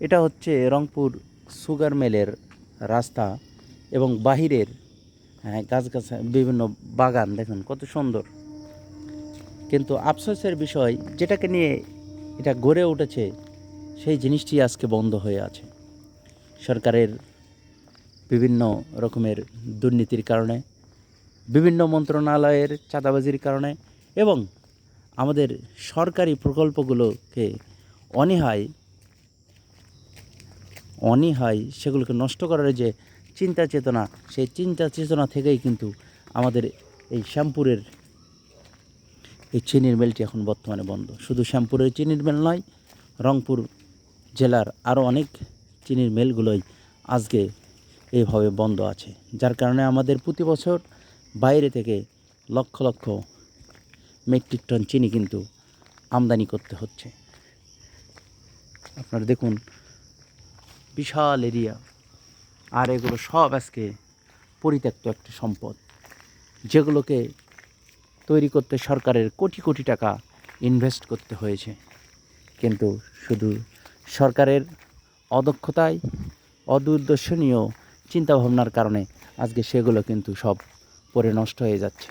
এটা হচ্ছে রংপুর সুগার মিলের রাস্তা এবং বাহিরের গাছগাছা বিভিন্ন বাগান দেখুন কত সুন্দর। কিন্তু আফসোসের বিষয়, যেটাকে নিয়ে এটা গড়ে উঠেছে সেই জিনিসটি আজকে বন্ধ হয়ে আছে সরকারের বিভিন্ন রকমের দুর্নীতির কারণে, বিভিন্ন মন্ত্রণালয়ের চাঁদাবাজির কারণে এবং আমাদের সরকারি প্রকল্পগুলোকে অনীহায় সেগুলোকে নষ্ট করার যে চিন্তা চেতনা, সেই চিন্তা চেতনা থেকেই কিন্তু আমাদের এই শ্যামপুরের এই চিনির মিলটি এখন বর্তমানে বন্ধ। শুধু শ্যামপুরের চিনির মিল নয়, রংপুর জেলার আরও অনেক চিনির মিলগুলোই আজকে এইভাবে বন্ধ আছে, যার কারণে আমাদের প্রতি বছর বাইরে থেকে লক্ষ লক্ষ মেট্রিক টন চিনি কিন্তু আমদানি করতে হচ্ছে। আপনারা দেখুন বিশাল এরিয়া, আর এগুলো সব আজকে পরিত্যক্ত একটি সম্পদ, যেগুলোকে তৈরি করতে সরকারের কোটি কোটি টাকা ইনভেস্ট করতে হয়েছে, কিন্তু শুধু সরকারের অদক্ষতায়, অদূরদর্শনীয় চিন্তাভাবনার কারণে আজকে সেগুলো কিন্তু সব পরে নষ্ট হয়ে যাচ্ছে।